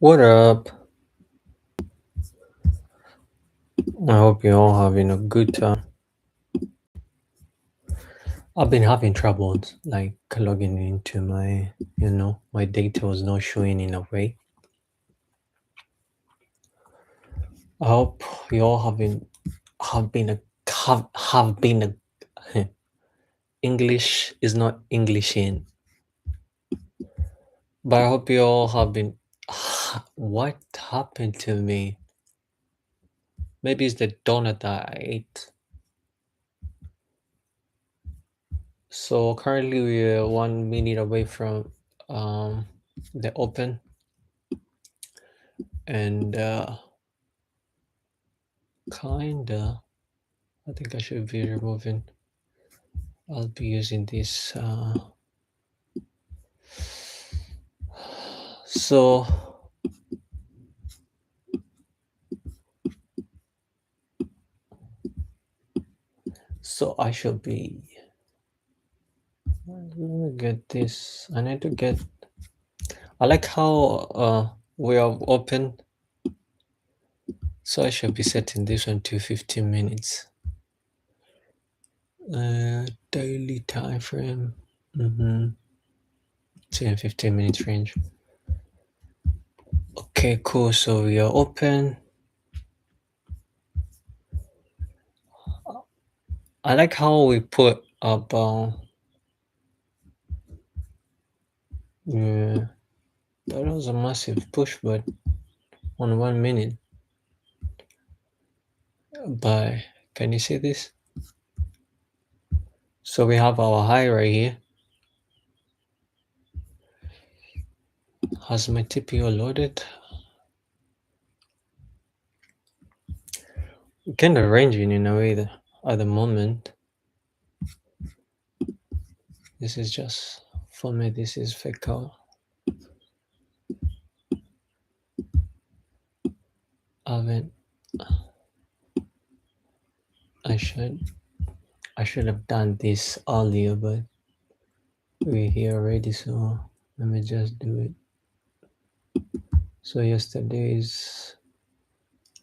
What up? I hope you're all having a good time. I've been having troubles like logging into my data was not showing in a way. I hope you all have been a English is not English in, but I hope you all have been. What happened to me? Maybe it's the donut that I ate. So currently we're 1 minute away from the open, and kinda. I think I should be removing. I'll be using this. So I should be. Let me get this. I need to get. I like how we are open. So I should be setting this one to 15 minutes. Daily time frame. 10 15 minutes range. Okay, cool. So we are open. I like how we put about. Yeah, that was a massive push, but on 1 minute. But can you see this? So we have our high right here. Has my TPO loaded? Kind of ranging in a way that at the moment. This is just for me. This is fake out. Haven't. I should have done this earlier, but we're here already. So let me just do it. So yesterday's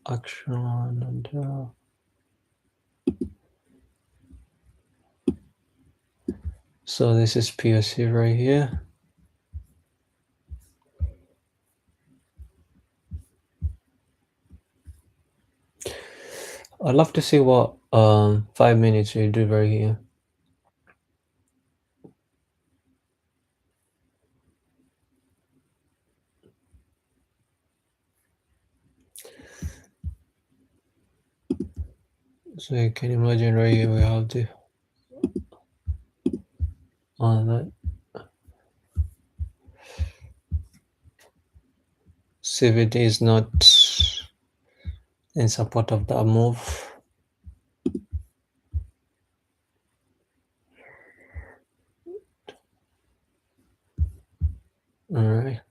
action and so this is POC right here. I'd love to see what 5 minutes we do right here. So you can imagine right here we have the on that CVD is not in support of that move. All right,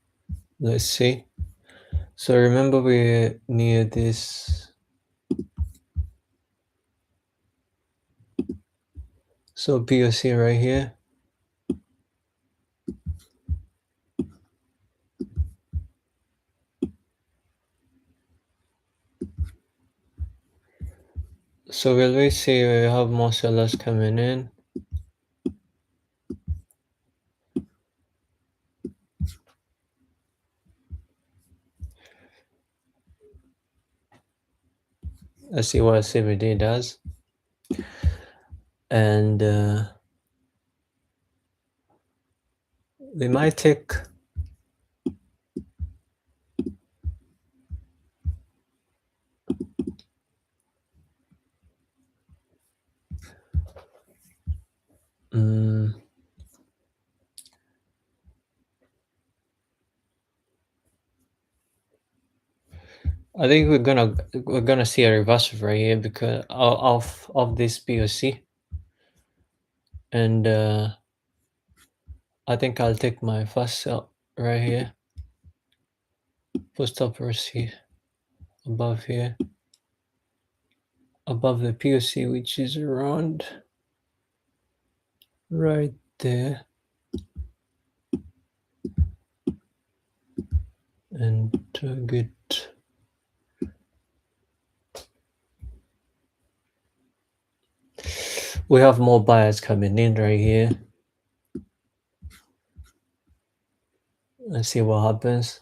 let's see. So remember we're near this. So POC right here. So will we see we have more sellers coming in? Let's see what CVD does. And we might take I think we're gonna see a reversal right here because of this POC, and I think I'll take my first sell right here. Put stop loss here, above here, above the POC, which is around right there, and So good. We have more buyers coming in right here. Let's see what happens.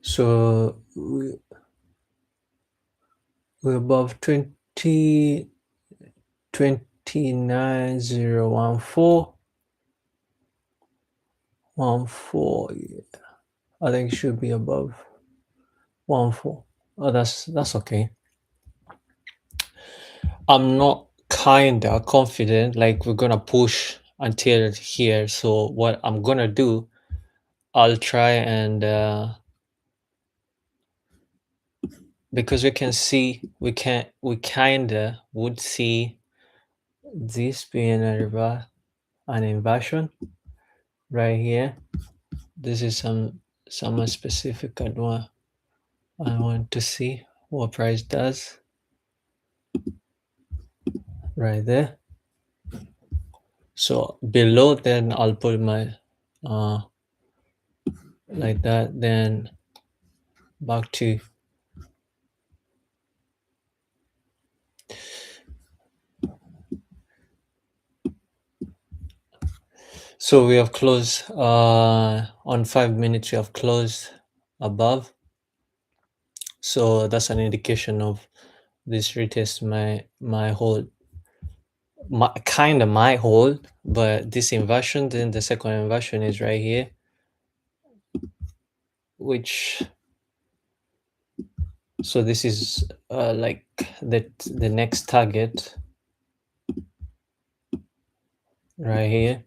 So we're above 29014. 14. I think it should be above 14. Oh, that's okay. I'm not kinda confident like we're gonna push until here. So what I'm gonna do, I'll try and because we kinda would see this being an inversion right here. This is some specific I want to see what price does right there. So below, then I'll put my like that, then back to so we have closed on 5 minutes. We have closed above, so that's an indication of this retest my hold, my kind of my hold, but this inversion, then the second inversion is right here, which so this is like the next target right here.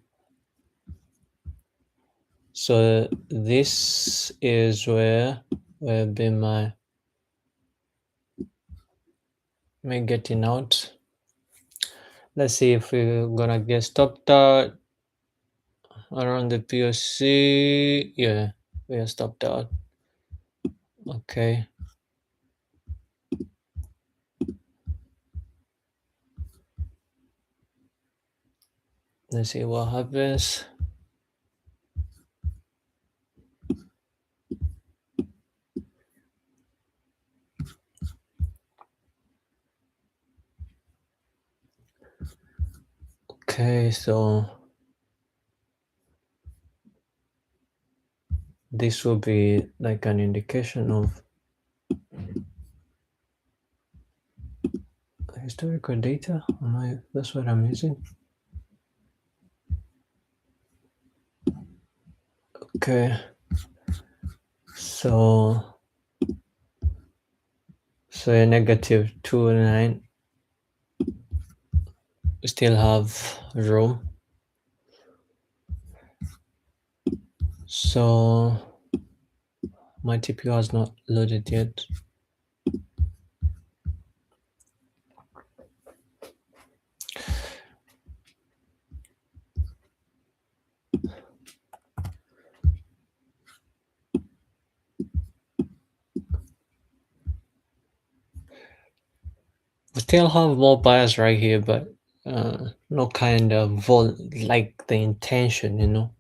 So this is where be my me getting out. Let's see if we're gonna get stopped out around the POC. Yeah, we are stopped out. Okay. Let's see what happens. Okay, so this will be like an indication of historical data. That's what I'm using. Okay. So a negative 2.9. We still have room. So my TPU has not loaded yet. We still have more buyers right here, but no kind of like the intention, you know.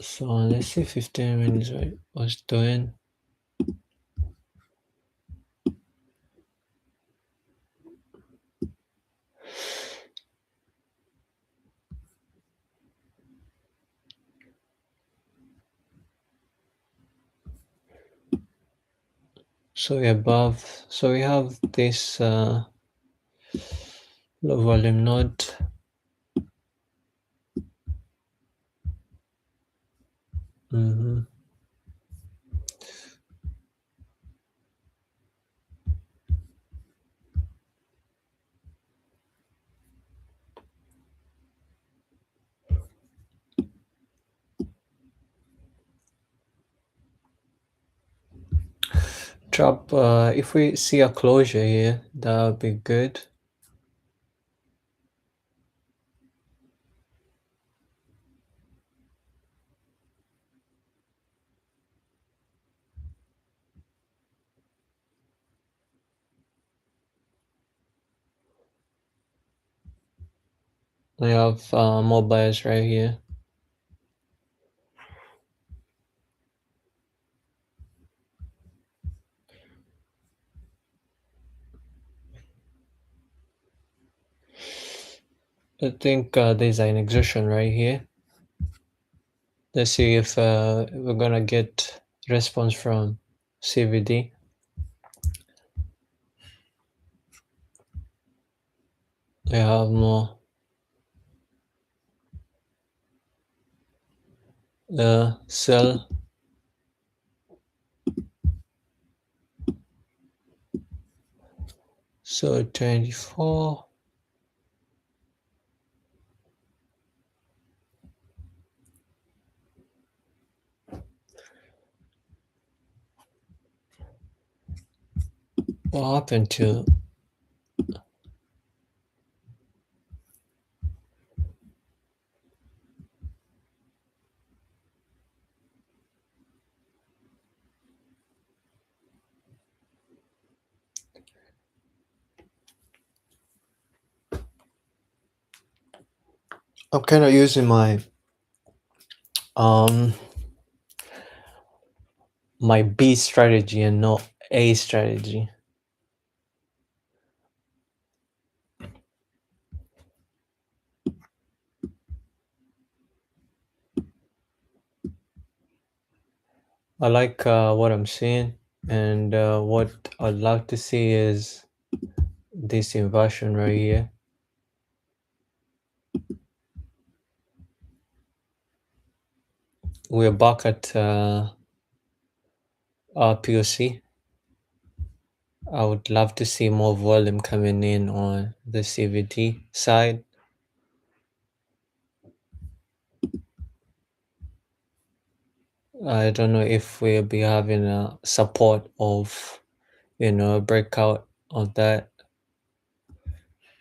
So let's see 15 minutes right what's doing. So we're above, so we have this low volume node. Drop, if we see a closure here, that would be good. We have more buyers right here. I think there's an exertion right here. Let's see if we're gonna get response from CVD. They have more the sell. So 24. What happened to I'm kind of using um my B strategy and not A strategy. I like what I'm seeing, and what I'd like to see is this inversion right here. We're back at our POC. I would love to see more volume coming in on the CVT side. I don't know if we'll be having a support of, a breakout of that.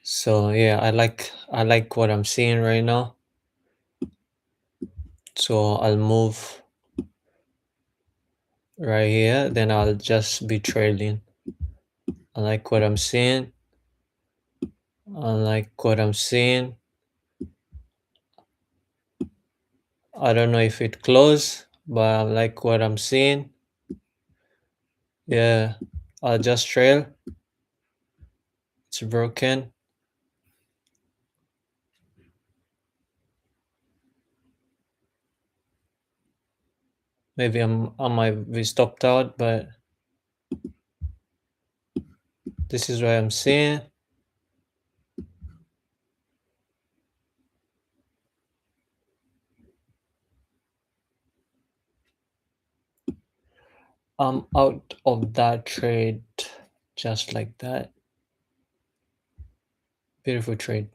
So yeah, I like what I'm seeing right now. So I'll move right here, then I'll just be trailing. I like what I'm seeing. I like what I'm seeing. I don't know if it closed, but I like what I'm seeing. Yeah, I'll just trail. It's broken. Maybe I might be stopped out, but this is what I'm seeing. I'm out of that trade just like that. Beautiful trade.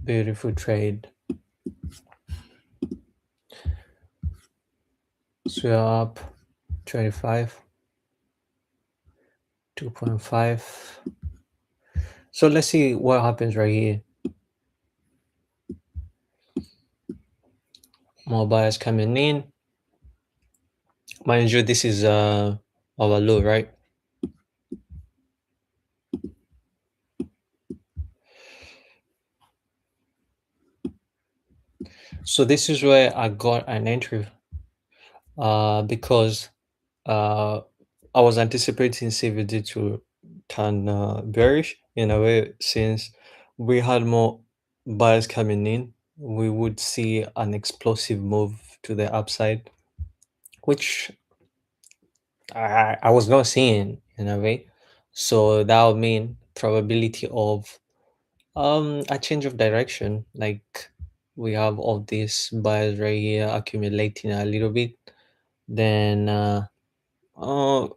Beautiful trade. So we're up 25, 2.5. So let's see what happens right here. More buyers coming in. Mind you, this is our low, right? So this is where I got an entry because I was anticipating CVD to turn bearish in a way, since we had more buyers coming in. We would see an explosive move to the upside, which I was not seeing in a way. So that would mean probability of a change of direction. Like we have all these buyers right here accumulating a little bit. Then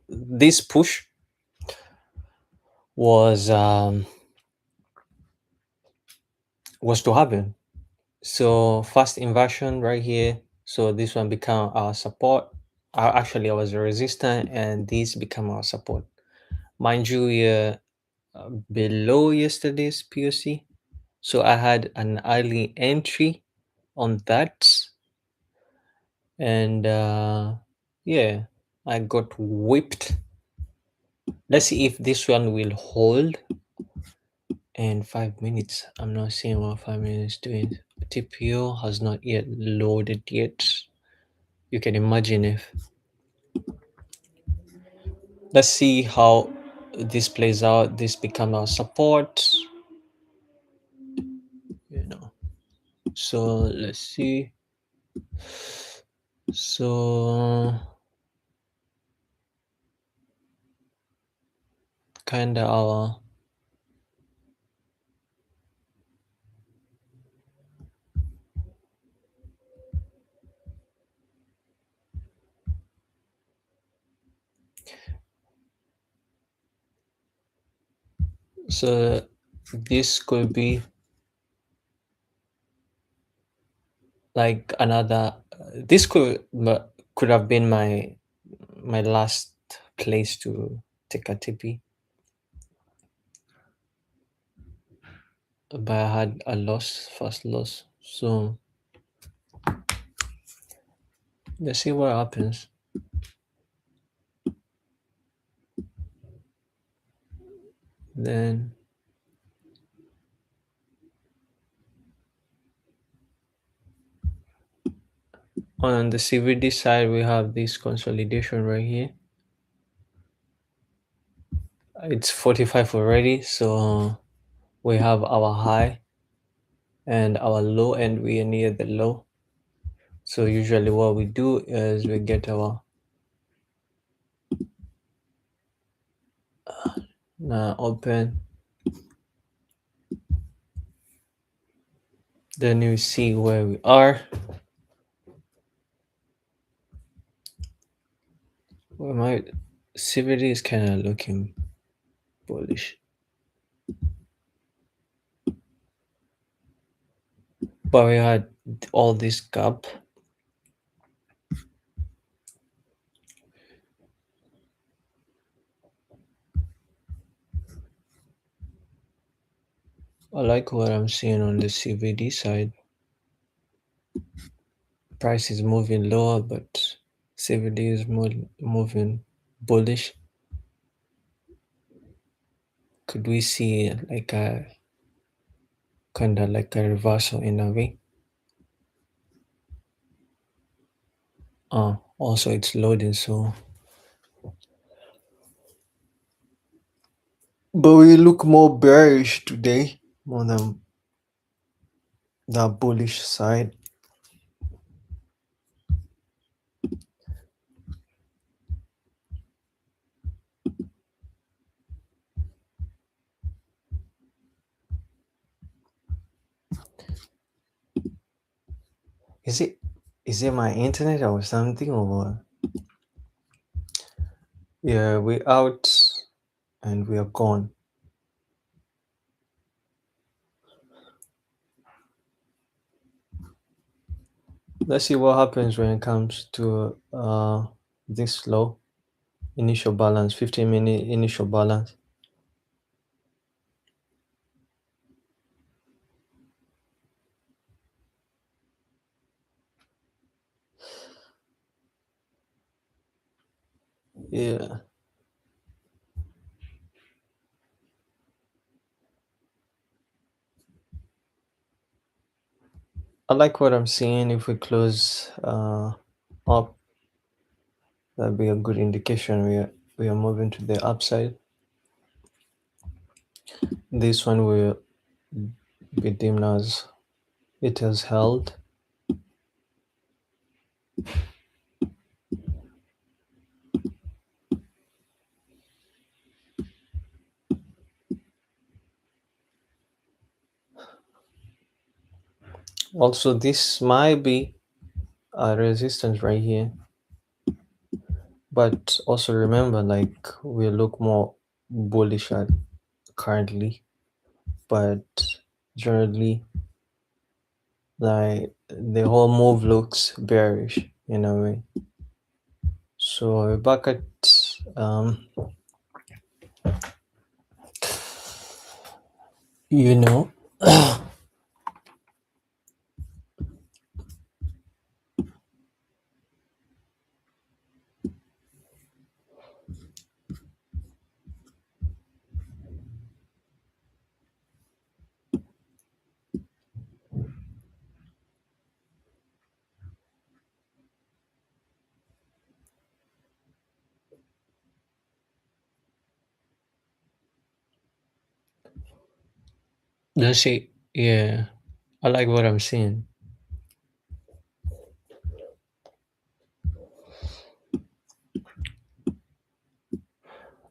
this push was to happen. So fast inversion right here. So this one become our support. Actually, I was a resistance, and this become our support. Mind you, below yesterday's POC. So I had an early entry on that, and yeah, I got whipped. Let's see if this one will hold. And 5 minutes, I'm not seeing what 5 minutes doing. TPO has not yet loaded yet. You can imagine if. Let's see how this plays out, this become our support, you know. So let's see. So kind of our so this could be like another this could have been my last place to take a TP, but I had a first loss. So let's see what happens. Then on the CVD side, we have this consolidation right here. It's 45 already, so we have our high and our low, and we are near the low. So usually what we do is we get our open, then you see where we are. Well, my CVD is kind of looking bullish, but we had all this gap. I like what I'm seeing on the CVD side. Price is moving lower, but CVD is moving bullish. Could we see like a kind of like a reversal in a way? Also it's loading, so but we look more bearish today, more than the bullish side. Is it my internet or something, or what? Yeah, we out and we are gone. Let's see what happens when it comes to this low initial balance, 15-minute initial balance. Yeah, I like what I'm seeing. If we close up, that'd be a good indication we are moving to the upside. This one will be deemed as it has held. Also, this might be a resistance right here, but also remember, like, we look more bullish at currently, but generally, like, the whole move looks bearish in a way. So we're back at you know Let's see. Yeah, I like what I'm seeing.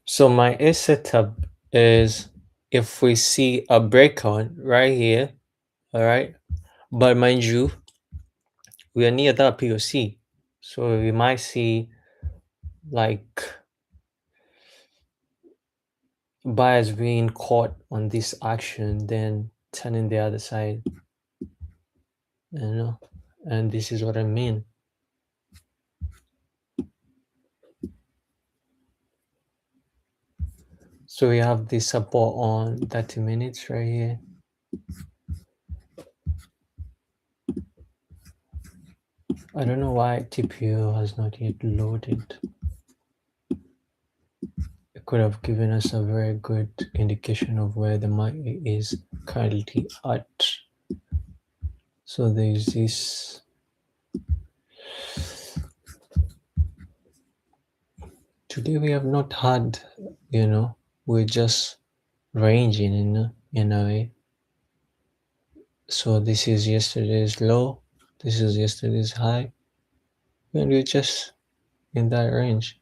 So my A setup is if we see a breakout right here, all right. But mind you, we are near that POC, so we might see like buyers being caught on this action, then turning the other side, you know. And this is what I mean. So we have this support on 30 minutes right here. I don't know why TPO has not yet loaded. It could have given us a very good indication of where the market is currently at. So there's this. Today we have not had, we're just ranging in a way. So this is yesterday's low, this is yesterday's high, and we're just in that range.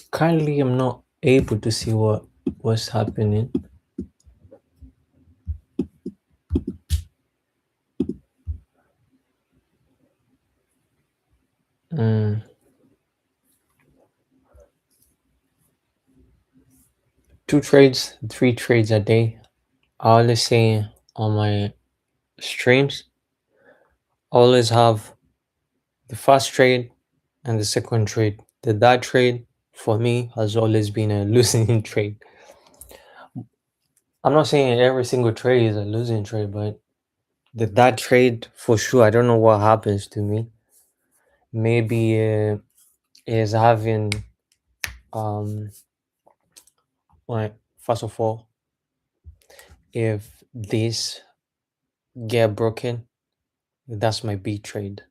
Currently, I'm not able to see what's happening. Mm. 2 trades, 3 trades a day. I always say on my streams, I always have the first trade and the second trade. That trade for me has always been a losing trade. I'm not saying every single trade is a losing trade, but that trade for sure. I don't know what happens to me. Maybe is having like first of all, if this get broken, that's my B trade.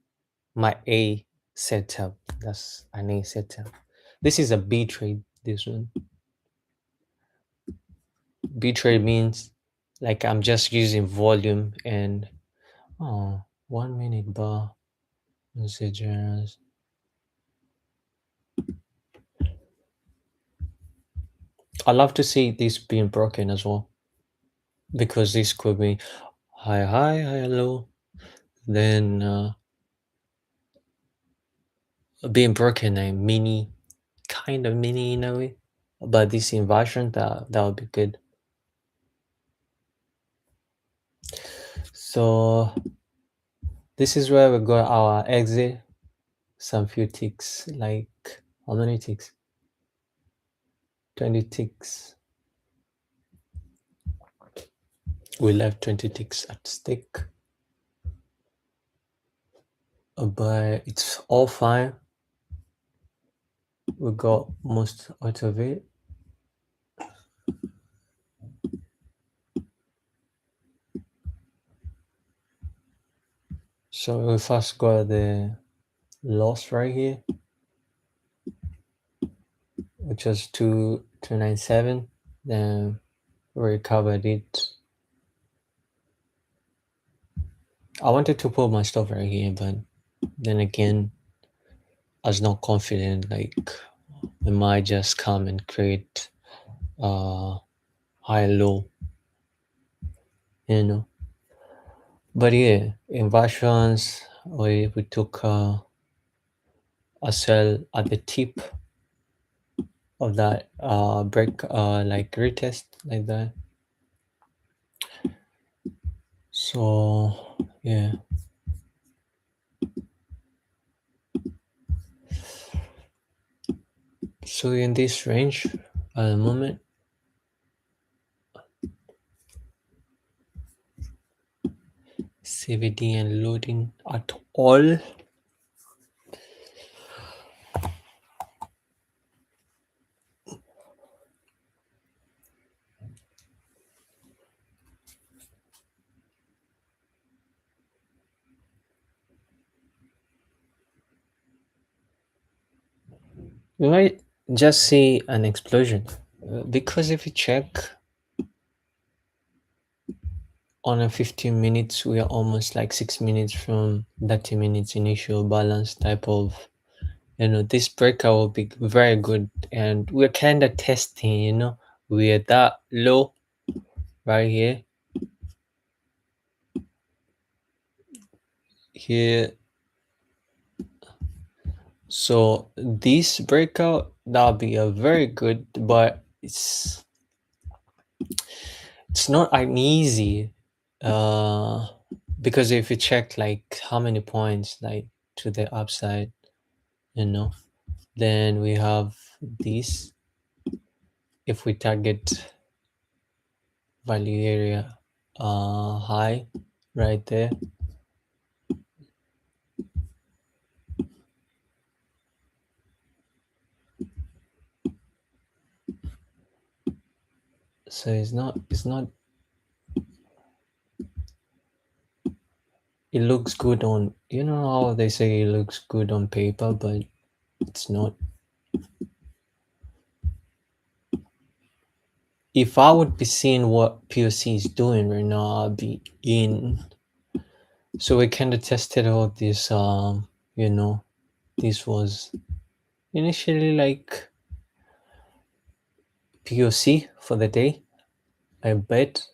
My A setup. That's an A setup. This is a B trade. This one. B trade means like I'm just using volume and 1 minute bar messages. I love to see this being broken as well, because this could be high low, then being broken a mini, kind of mini in a way, but this inversion that would be good. So this is where we got our exit. Some few ticks, like how many ticks? 20 ticks. We left 20 ticks at stake, but it's all fine. We got most out of it. So we first got the loss right here, which was 297. Then we recovered it. I wanted to put my stuff right here, but then again, I was not confident. Like, we might just come and create high low, you know. But yeah, inversions, we took a sell at the tip of that break, like retest like that. So yeah. So in this range at the moment, CVD and loading at all. We might just see an explosion. Because if you check on a 15 minutes, we are almost like 6 minutes from 30 minutes initial balance type of, this breakout will be very good. And we're kind of testing, we're that low right here. So this breakout, that'll be a very good, but it's not an easy, uh because if you check like how many points like to the upside, you know then we have this. If we target value area high right there, so it's not it looks good on, how they say it looks good on paper, but it's not. If I would be seeing what POC is doing right now, I'd be in. So we kind of tested out this. This was initially like POC for the day. I bet.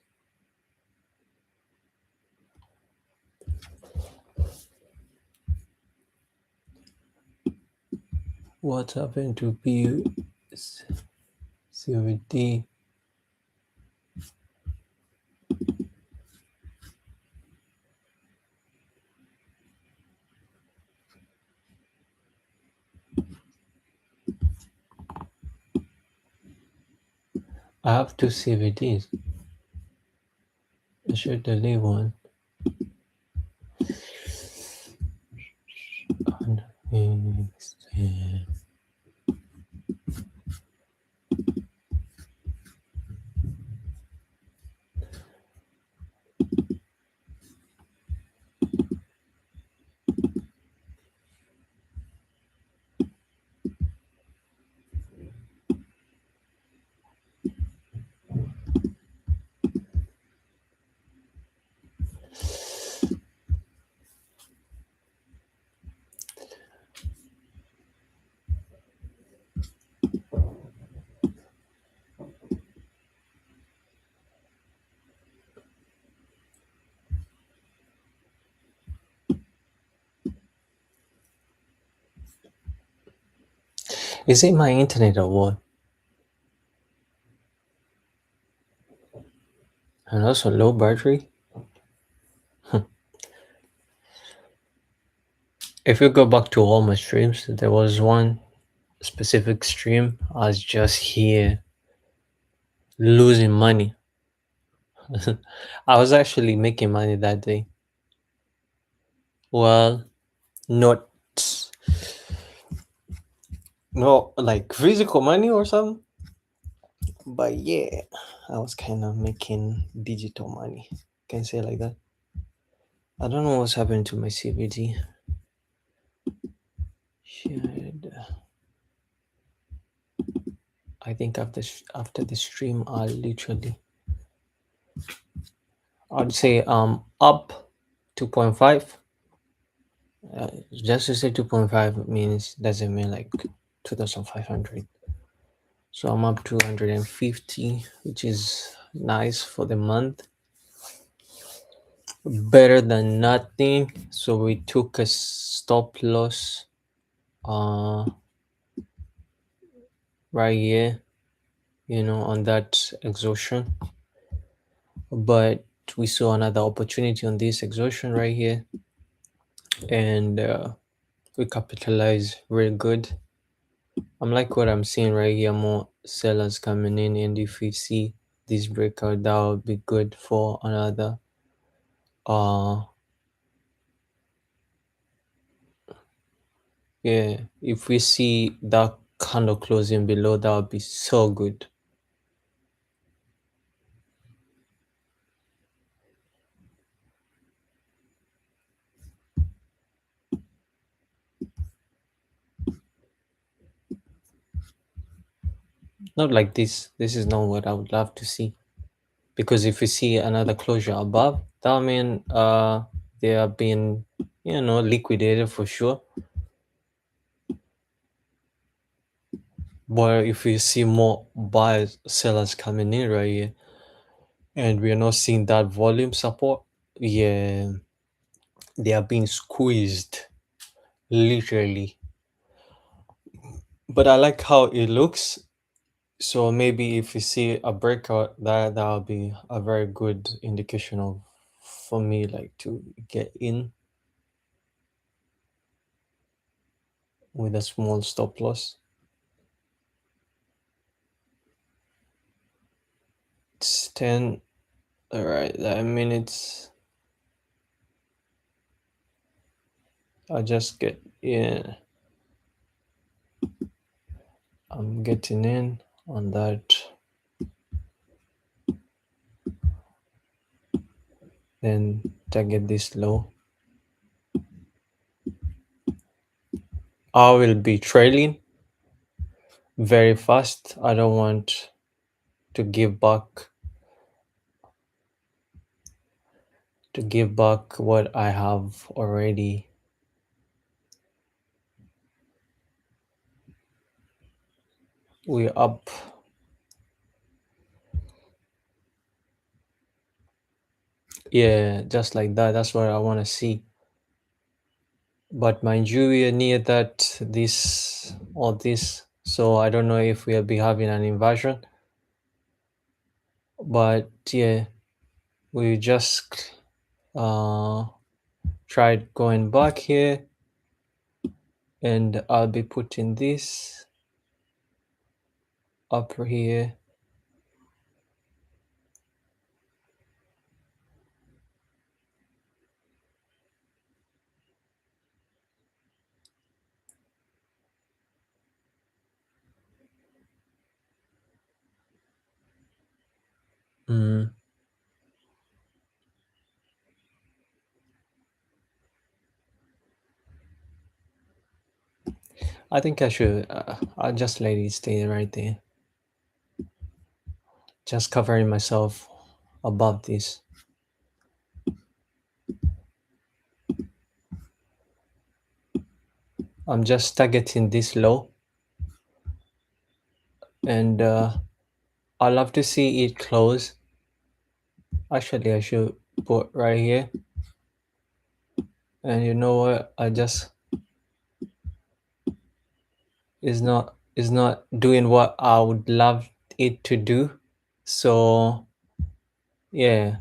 What happened to CVD? I have two CVDs. I should delete one. Is it my internet or what? And also low battery. If you go back to all my streams, there was one specific stream I was just here losing money. I was actually making money that day. Well, not no like physical money or something, but yeah, I was kind of making digital money. Can say it like that. I don't know what's happened to my CBD. Should I think after the stream, I'd say up 2.5. Just to say 2.5 means doesn't mean like 2,500. So I'm up 250, which is nice for the month. Better than nothing. So we took a stop loss right here, on that exhaustion. But we saw another opportunity on this exhaustion right here, and we capitalize really good. I'm like what I'm seeing right here, more sellers coming in, and if we see this breakout, that would be good for another yeah, if we see that candle closing below, that would be so good. Not like this. This is not what I would love to see. Because if we see another closure above, that mean they are being, liquidated for sure. But if we see more buyers, sellers coming in right here, and we are not seeing that volume support, yeah, they are being squeezed, literally. But I like how it looks. So maybe if we see a breakout, that'll be a very good indication of for me like to get in with a small stop loss. It's 10. All right, that minutes. I just get in. I'm getting in on that. Then target this low. I will be trailing very fast. I don't want to give back what I have already. We're up. Yeah, just like that. That's what I want to see. But mind you, we are near that this or this. So I don't know if we'll be having an inversion. But yeah, we just uh tried going back here, and I'll be putting this up here. Mm. I think I should. I'll just let it stay right there. Just covering myself above this. I'm just targeting this low, and I love to see it close. Actually, I should put right here. And you know what? I just is not doing what I would love it to do. So yeah,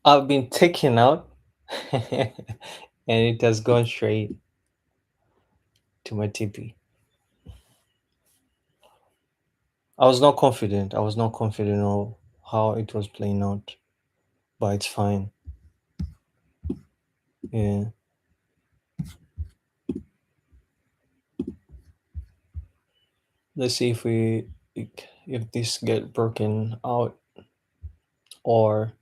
I've been taken out, and it has gone straight to my TP. I was not confident of how it was playing out, but it's fine. Yeah. Let's see if this get broken out, or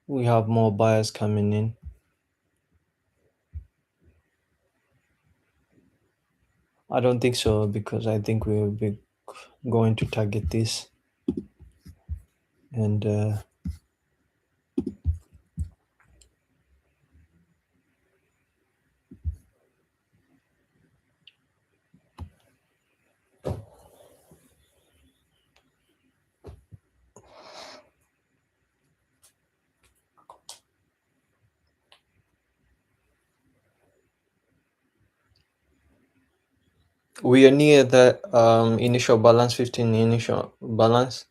we have more buyers coming in. I don't think so, because I think we will be going to target this, and we are near the initial balance, 15 initial balance.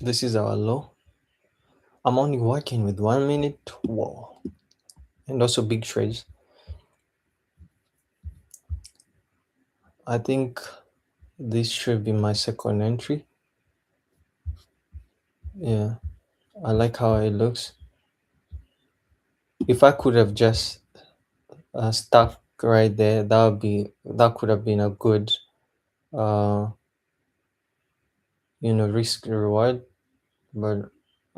This is our low. I'm only working with 1 minute. Whoa. And also big trades. I think this should be my second entry. Yeah, I like how it looks. If I could have just stuck right there. That could have been a good uh risk reward, but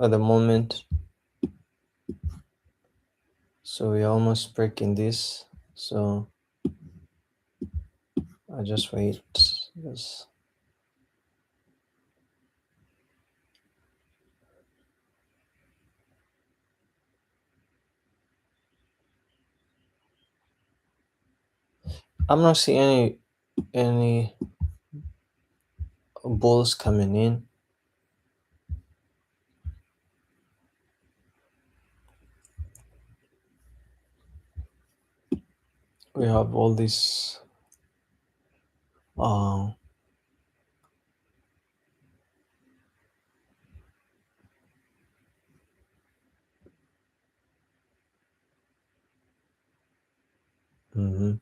at the moment, so we're almost breaking this. So I just wait. Yes. I'm not seeing any balls coming in. We have all this uh mhm.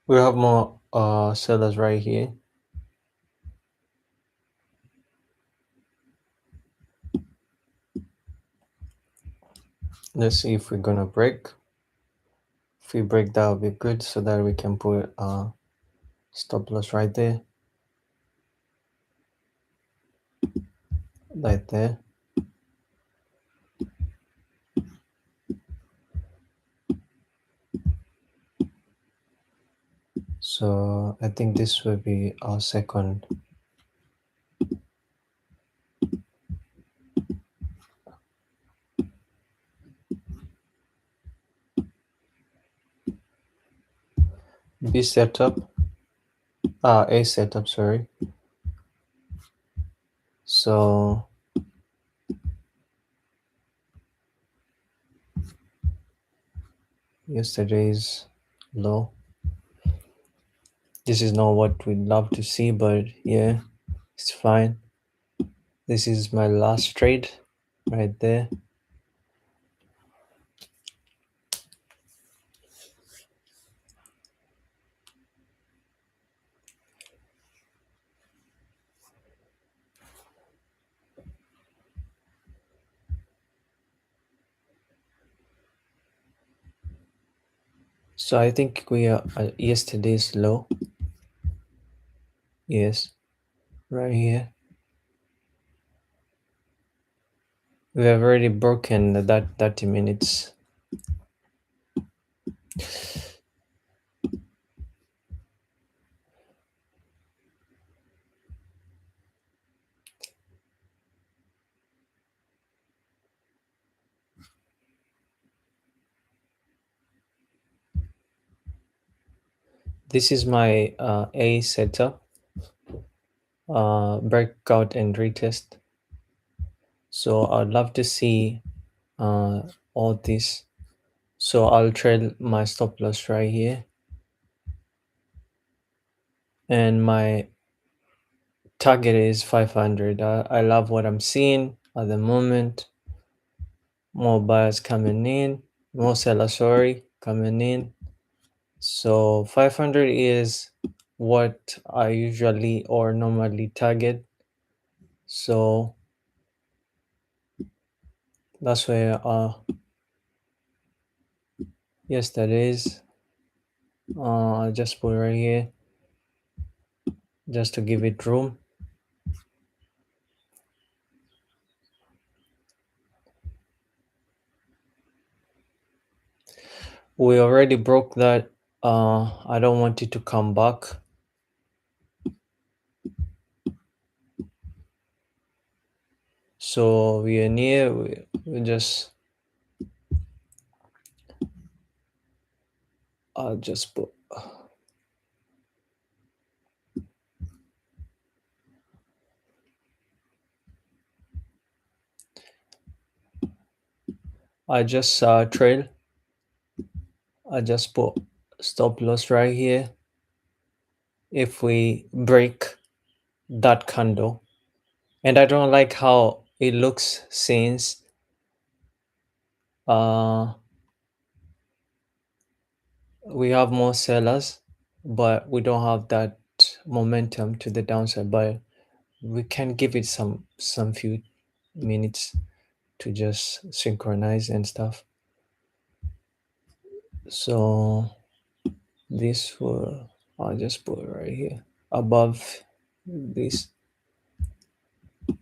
We have more sellers right here. Let's see if we're gonna break. If we break, that would be good, so that we can put stop loss right there, right there. So I think this will be our second. B setup, A setup, sorry. So yesterday's low. This is not what we'd love to see, but yeah, it's fine. This is my last trade right there. So I think we are at yesterday's low. Yes, right here. We have already broken that 30 minutes. This is my A setup, breakout and retest. So I'd love to see all this. So I'll trade my stop loss right here. And my target is 500. I love what I'm seeing at the moment. More buyers coming in, more sellers, sorry, coming in. So 500 is what I usually or normally target. So that's where yes, that is. I just put right here just to give it room. We already broke that. I don't want it to come back. So we are near. We just. I'll just put. I just trail. I just put stop loss right here. If we break that candle, and I don't like how it looks since uh we have more sellers, but we don't have that momentum to the downside. But we can give it some few minutes to just synchronize and stuff. So this will, I'll just put it right here above this,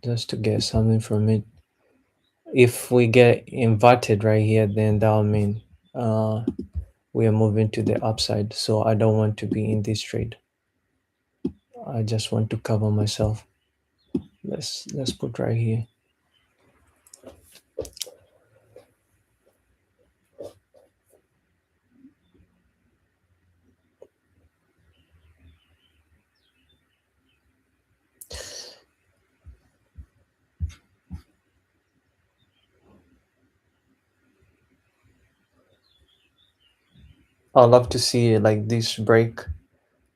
just to get something from it. If we get inverted right here, then that'll mean uh we are moving to the upside. So I don't want to be in this trade. I just want to cover myself. Let's put right here. I'd love to see like this break.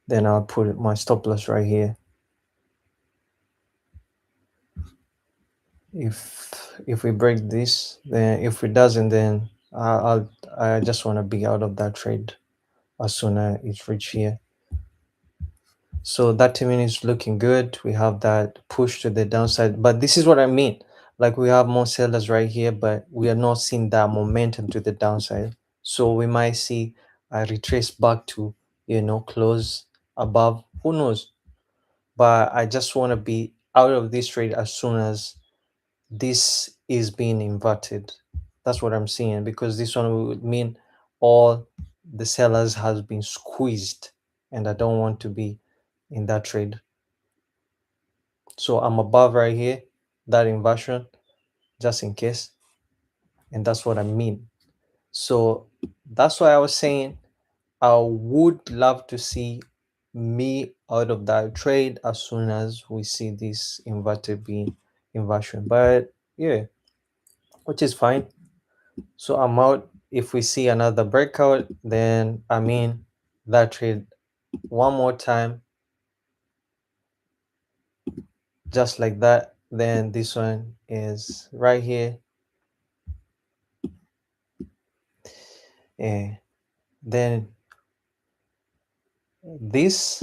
Then I'll put my stop loss right here. If we break this, then if it doesn't, then I just want to be out of that trade as soon as it's reached here. So that to me is looking good. We have that push to the downside, but this is what I mean. Like we have more sellers right here, but we are not seeing that momentum to the downside. So we might see a retrace back to, close above. Who knows? But I just want to be out of this trade as soon as this is being inverted. That's what I'm seeing, because this one would mean all the sellers has been squeezed, and I don't want to be in that trade. So I'm above right here, that inversion, just in case, and that's what I mean. So that's why I was saying I would love to see me out of that trade as soon as we see this inverted being inversion. But yeah, which is fine. So I'm out. If we see another breakout, then I mean that trade one more time, just like that. Then this one is right here. And then this,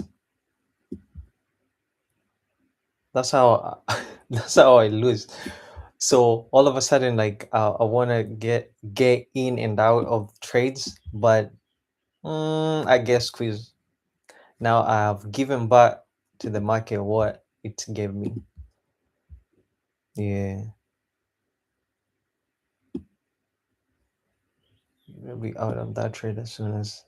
that's how that's how I lose. So all of a sudden, like I want to get in and out of trades, but I guess squeeze. Now I have given back to the market what it gave me. Yeah, we'll be out of that trade as soon as.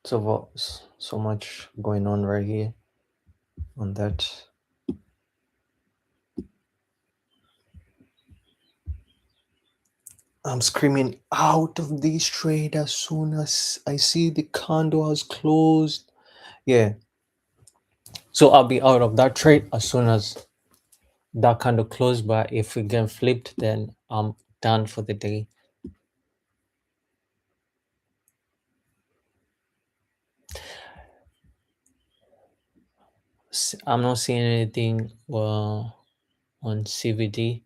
So much going on right here on that. I'm screaming out of this trade as soon as I see the candle has closed. Yeah. So I'll be out of that trade as soon as that candle closed. But if we get flipped, then I'm done for the day. I'm not seeing anything on CVD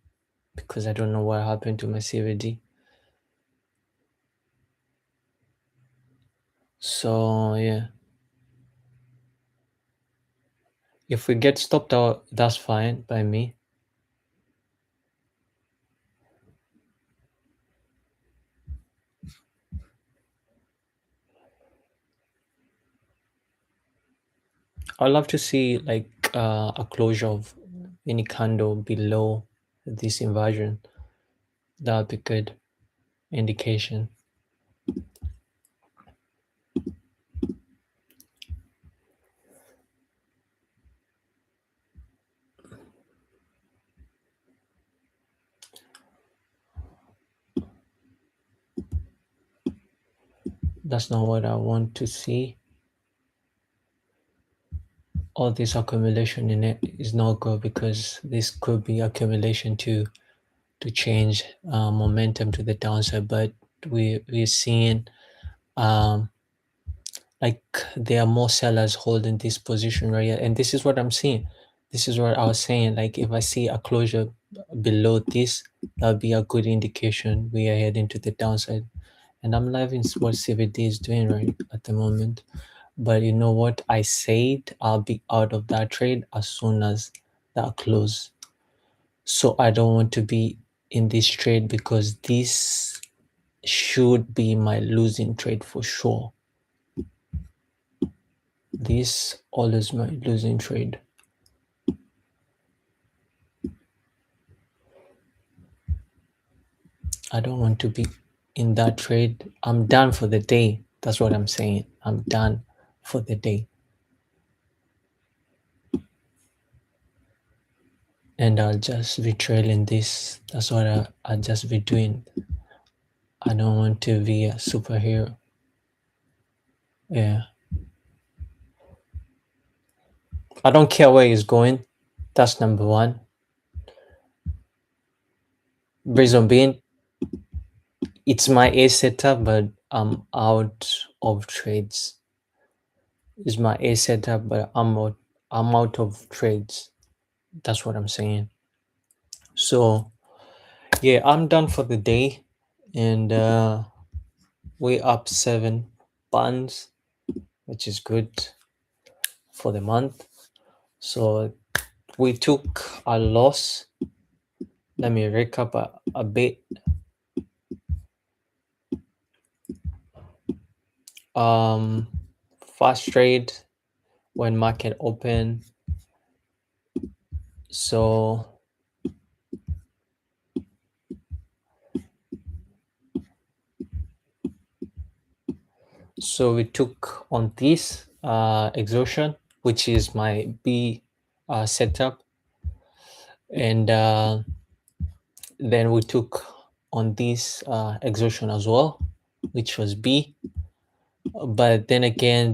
because I don't know what happened to my CVD. So yeah, if we get stopped out, that's fine by me. I'd love to see like a closure of any candle below this inversion. That would be good indication. That's not what I want to see. All this accumulation in it is not good, because this could be accumulation to change momentum to the downside. But we're seeing um, like there are more sellers holding this position right here, and this is what I'm seeing. This is what I was saying. Like if I see a closure below this, that'll be a good indication we are heading to the downside. And I'm loving what CVD is doing right at the moment. But you know what? I said I'll be out of that trade as soon as that close. So I don't want to be in this trade because this should be my losing trade for sure. This always my losing trade. I don't want to be in that trade. I'm done for the day. That's what I'm saying. I'm done for the day. And I'll just be trailing this. That's what I'll just be doing. I don't want to be a superhero. Yeah. I don't care where he's going. That's number one. Reason being, it's my A setup, but I'm out of trades. It's my A setup, but I'm out of trades. That's what I'm saying. So yeah, I'm done for the day, and we're up 7 pounds, which is good for the month. So we took a loss. Let me recap a bit. Fast trade when market open. So we took on this exhaustion, which is my B setup, and then we took on this exhaustion as well, which was B. But then again,